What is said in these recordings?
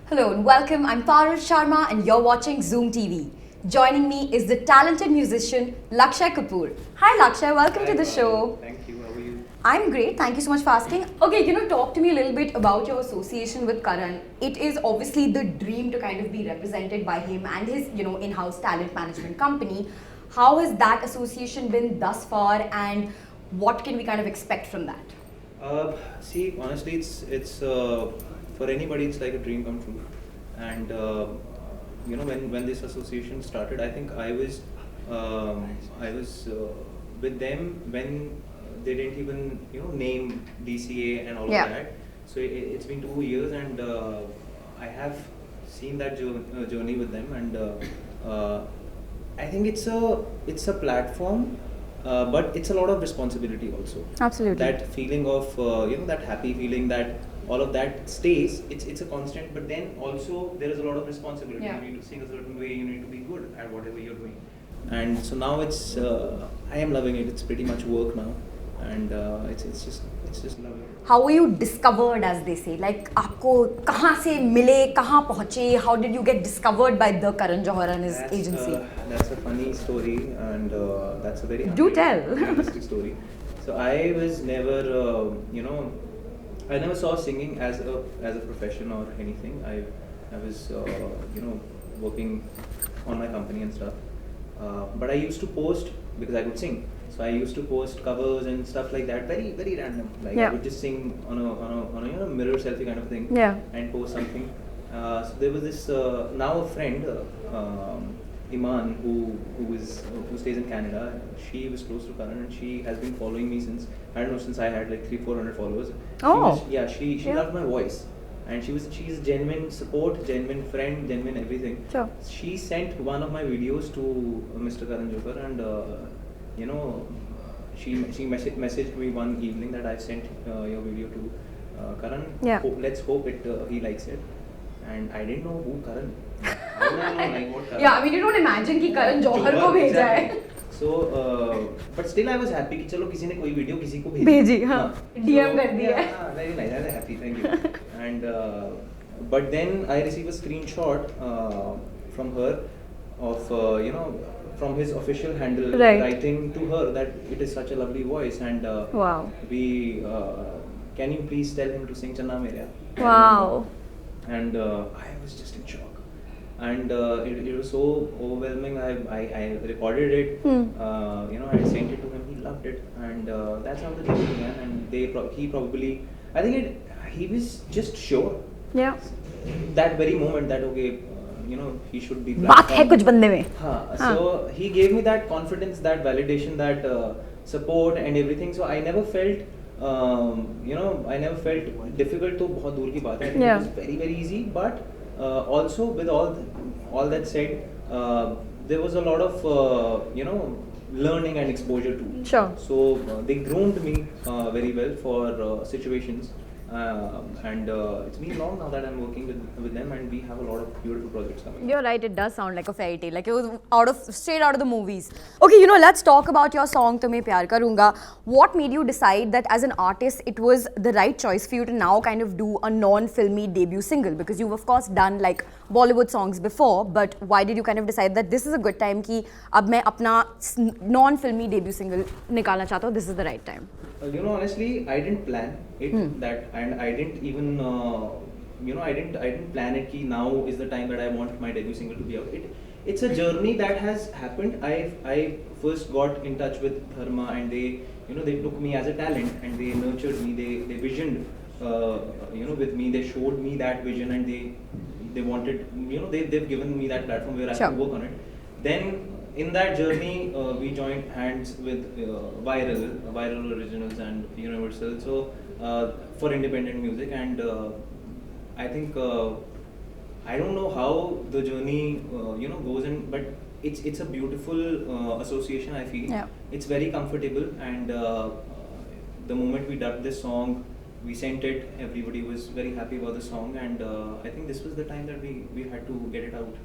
Hello and welcome. I'm Parul Sharma and you're watching Zoom TV. Joining me is the talented musician Lakshay Kapoor. Hi Lakshay, welcome to the show. Thank you. How are you? I'm great. Thank you so much for asking. Okay, talk to me a little bit about your association with Karan. It is obviously the dream to kind of be represented by him and his, in-house talent management company. How has that association been thus far and what can we kind of expect from that? See, honestly, it's for anybody, it's like a dream come true. And when this association started, I think I was with them when they didn't even name DCA and all of that. So it's been 2 years, and I have seen that journey with them, and I think it's a platform. But it's a lot of responsibility also. Absolutely. That feeling of that happy feeling, that all of that stays. It's a constant. But then also there is a lot of responsibility. Yeah. You need to sing a certain way. You need to be good at whatever you're doing. And so now it's I am loving it. It's pretty much work now, and it's just lovely. How were you discovered, as they say? Like, आपको कहाँ से मिले, कहाँ पहुँचे? How did you get discovered by the Karan Johar and his agency? That's a funny story, and that's a very Do tell. realistic story. So I was never, I never saw singing as a profession or anything. I was, working on my company and stuff. But I used to post because I could sing. So I used to post covers and stuff like that, very very random. Like I would just sing on a mirror selfie kind of thing, and post something. So there was this now a friend, Iman, who stays in Canada. She was close to Karan, and she has been following me since since I had like 300-400 followers. She loved my voice, and she's genuine support, genuine friend, genuine everything. Sure. She sent one of my videos to Mr. Karan Johar, and she messaged me one evening that I sent your video to Karan. Yeah. Let's hope he likes it. And I didn't know who Karan. I don't know like what Karan. Yeah, I mean you don't imagine कि Karan Johar को भेजा है. So, but still I was happy कि चलो किसी ने कोई video किसी को भेजी, हाँ. DM कर दिया. Yeah, very nice. I was happy. Thank you. And but then I received a screenshot from her of from his official handle, writing to her that it is such a lovely voice, and Wow. Can you please tell him to sing Channa Merya? Wow. And I was just in shock, and it was so overwhelming. I recorded it, I sent it to him. He loved it, and that's how the journey began. And he probably, I think he was just sure. Yeah. That very moment that okay, he should be. बात है कुछ बंदे में. So he gave me that confidence, that validation, that support and everything. So I never felt, I never felt difficult. तो बहुत दूर की बात है. It was very very easy. But also with all that said, there was a lot of learning and exposure too. Sure. So they groomed me very well for situations. And it's been long now that I'm working with them, and we have a lot of beautiful projects coming. You're right, it does sound like a fairy tale, like it was straight out of the movies. Okay, let's talk about your song Tumhe Pyaar Karungga. What made you decide that as an artist it was the right choice for you to now kind of do a non-filmy debut single? Because you've of course done like Bollywood songs before, but why did you kind of decide that this is a good time कि अब मैं अपना non-filmy debut single निकालना चाहता हूँ, this is the right time? Honestly, I didn't plan it that, and I didn't even I didn't plan it कि now is the time that I want my debut single to be out. It's a journey that has happened. I first got in touch with Dharma, and they took me as a talent, and they nurtured me. They visioned with me. They showed me that vision, and they wanted they've given me that platform where I can work on it. Then in that journey, we joined hands with Viral Originals and Universal. So for independent music, and I think I don't know how the journey goes, but it's a beautiful association. I feel it's very comfortable, and the moment we dubbed this song, we sent it. Everybody was very happy about the song, and I think this was the time that we had to get it out.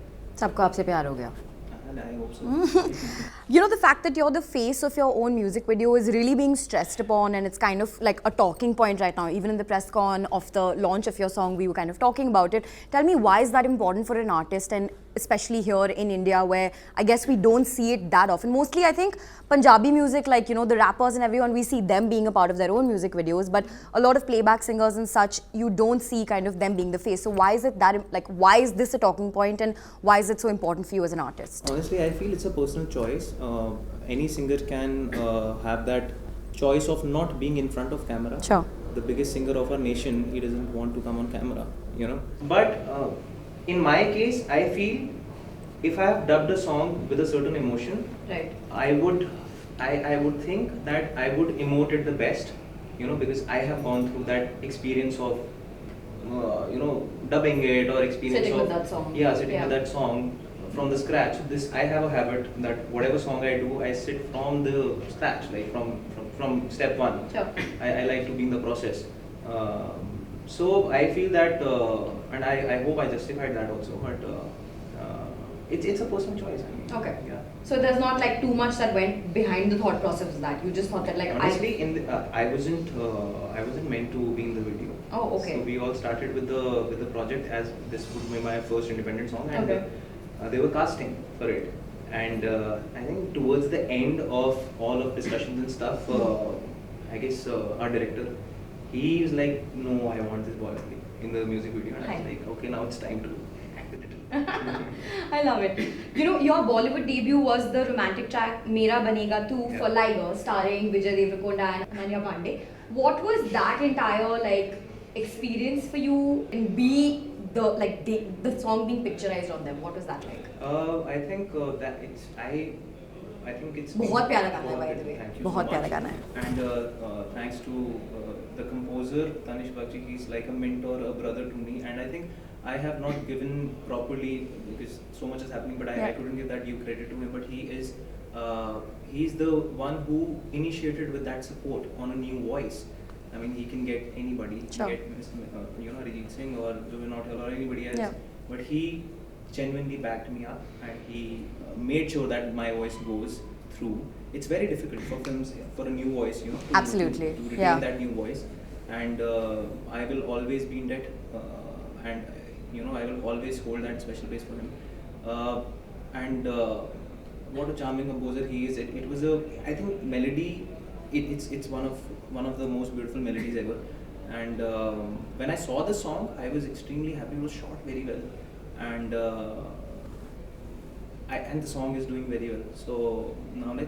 सबको आपसे प्यार हो गया. and I hope so. You know, the fact that you're the face of your own music video is really being stressed upon, and it's kind of like a talking point right now. Even in the press con of the launch of your song, we were kind of talking about it. Tell me, why is that important for an artist, and especially here in India, where I guess we don't see it that often? Mostly, I think Punjabi music, like, you know, the rappers and everyone, we see them being a part of their own music videos, but a lot of playback singers and such, you don't see kind of them being the face. So why is it that, like, why is this a talking point, and why is it so important for you as an artist? Honestly, I feel it's a personal choice. Any singer can have that choice of not being in front of camera. Sure. The biggest singer of our nation, he doesn't want to come on camera, you know. But in my case, I feel if I have dubbed a song with a certain emotion, Right. I would think that I would emote it the best, you know, because I have gone through that experience of you know, dubbing it, or experience Sitting of with that song. Yeah, sitting Yeah. with that song from the scratch. This, I have a habit that whatever song I do, I sit from the scratch, like from step one. Sure. I like to be in the process. So I feel that, and I hope I justified that also, but it's a personal choice. I mean, Okay. Yeah. So there's not like too much that went behind the thought process of that. You just thought that, like, Honestly, I wasn't meant to be in the video. Oh, okay. So we all started with the project as this would be my first independent song, and Okay. they were casting for it. And I think towards the end of all of discussions and stuff, I guess our director, he was like, "No, I want this boy only in the music video." And I was Hi. like, "Okay, now it's time to act a little." I love it. You know, your Bollywood debut was the romantic track Mera Banega Tu Yeah. for Liger, starring Vijay, Deverakonda and Ananya Panday. What was that entire, like, experience for you, and the song being picturized on them? What was that like? I think that I think it's बहुत प्यारा गाना है, by the way. Thank you बहुत so प्यारा much. गाना है. And thanks to the composer Tanish Bakshi, he's like a mentor, a brother to me, and I think I have not given properly because so much is happening, but I couldn't give that due credit to him. But he's the one who initiated with that support on a new voice. I mean, he can get anybody, Sure. get you know, Arijit Singh or Zubin Nautiyal or anybody else, Yeah. but he genuinely backed me up, and he made sure that my voice goes through. It's very difficult for films, for a new voice, you know, Absolutely. to retain Yeah. that new voice, and I will always be in debt, and you know, I will always hold that special place for him. And what a charming composer he is. It was a, I think, melody. It's one of the most beautiful melodies ever. And when I saw the song, I was extremely happy. It was shot very well, and and the song is doing very well. So now I'm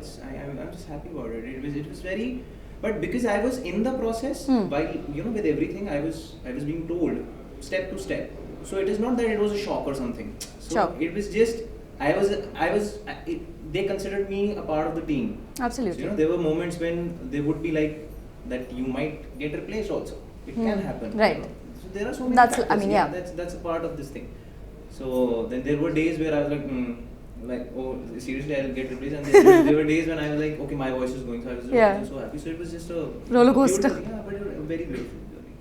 just happy about it. It was very, but because I was in the process, while, you know, with everything, I was being told step to step. So it is not that it was a shock or something. So Sure. it was just they considered me a part of the team. Absolutely. So, you know, there were moments when they would be like that you might get replaced also. It can happen. Right. You know. So there are so many That's- factors. I mean, yeah. That's a part of this thing. So then there were days where I was like, oh, seriously, I'll get replaced. And then there were days when I was like, okay, my voice is going, so I was Yeah. so happy. So it was just a Roller coaster. beautiful- Yeah, but a very beautiful journey.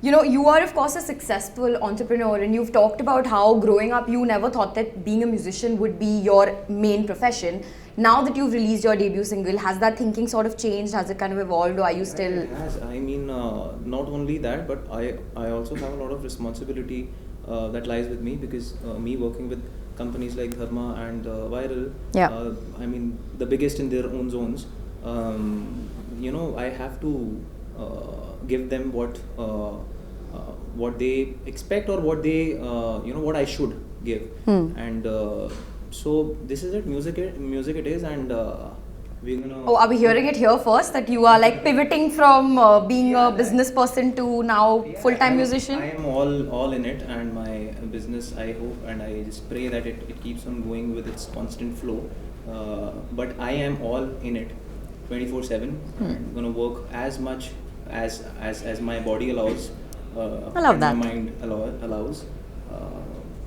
You know, you are, of course, a successful entrepreneur, and you've talked about how growing up you never thought that being a musician would be your main profession. Now that you've released your debut single, has that thinking sort of changed? Has it kind of evolved, or are you still... It has. I mean, not only that, but I also have a lot of responsibility that lies with me, because me working with companies like Dharma and Viral, Yeah. I mean, the biggest in their own zones, you know, I have to give them what they expect, or what they, you know, what I should give. And so this is it, music it is, and we're gonna... Oh, are we hearing it here first, that you are like pivoting from being a business person to now full-time musician? I am all in it, and my business, I hope and I just pray that it keeps on going with its constant flow. But I am all in it 24/7. I'm gonna work as much as my body allows. I love and that. my mind allows.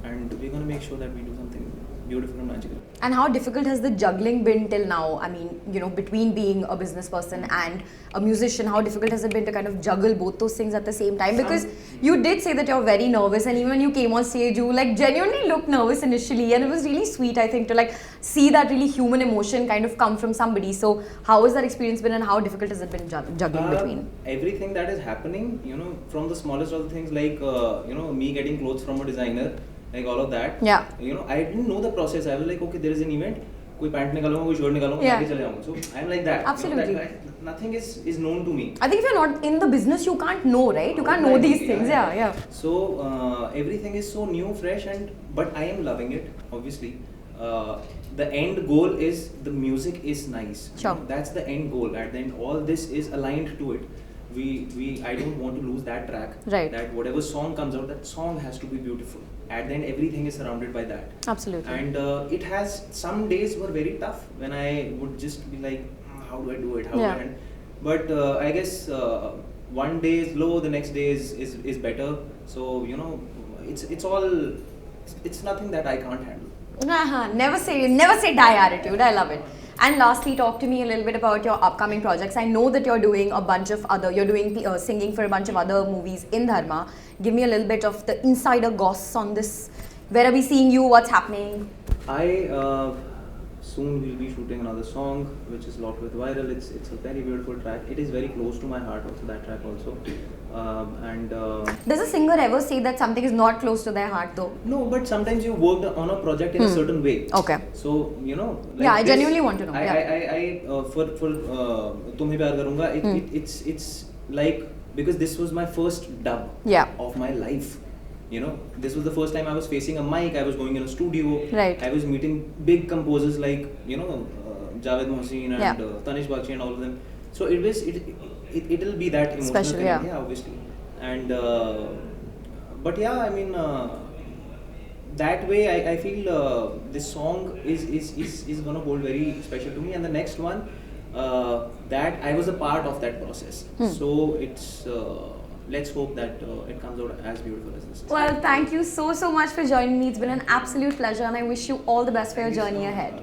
And we're gonna make sure that we do something beautiful and magical. And how difficult has the juggling been till now? I mean, you know, between being a business person and a musician, how difficult has it been to kind of juggle both those things at the same time? Because you did say that you're very nervous, and even when you came on stage, you like genuinely looked nervous initially, and it was really sweet, I think, to like see that really human emotion kind of come from somebody. So how has that experience been, and how difficult has it been juggling between? Everything that is happening, you know, from the smallest of the things, like you know, me getting clothes from a designer, like all of that. Yeah. You know, I didn't know the process. I was like, okay, there is an event. कोई pant निकालूंगा, कोई shirt निकालूंगा, Yeah. मैं चले जाऊंगा. So I'm like that. Absolutely. You know, that nothing is known to me. I think if you're not in the business, you can't know, right? You can't know these things. Yeah. So everything is so new, fresh, but I am loving it. Obviously, the end goal is the music is nice. Sure. That's the end goal. At the end, all this is aligned to it. I don't want to lose that track. Right. That whatever song comes out, that song has to be beautiful. At the end, everything is surrounded by that. Absolutely. And it has, some days were very tough when I would just be like, how do I do it? How do I? But I guess one day is low, the next day is better. So you know, it's nothing that I can't handle. Never say die attitude. I love it. And lastly, talk to me a little bit about your upcoming projects. I know that you're doing singing for a bunch of other movies in Dharma. Give me a little bit of the insider goss on this. Where are we seeing you? What's happening? I soon will be shooting another song which is Locked with Viral. It's a very beautiful track. It is very close to my heart also, that track also. Does a singer ever say that something is not close to their heart though? No, but sometimes you worked on a project in a certain way. Okay. So, you know, like yeah, I genuinely want to know. For Tumhe Pyaar Karungga, it's like, because this was my first dub of my life. You know, this was the first time I was facing a mic. I was going in a studio. Right. I was meeting big composers like, you know, Javed Mohsin and Tanish Bakshi and all of them. So it'll be that emotional special, thing, obviously. And but yeah, I mean, that way I feel this song is gonna hold very special to me. And the next one, that I was a part of that process. So it's let's hope that it comes out as beautiful as this is. Well, thank you so much for joining me. It's been an absolute pleasure, and I wish you all the best for your journey ahead.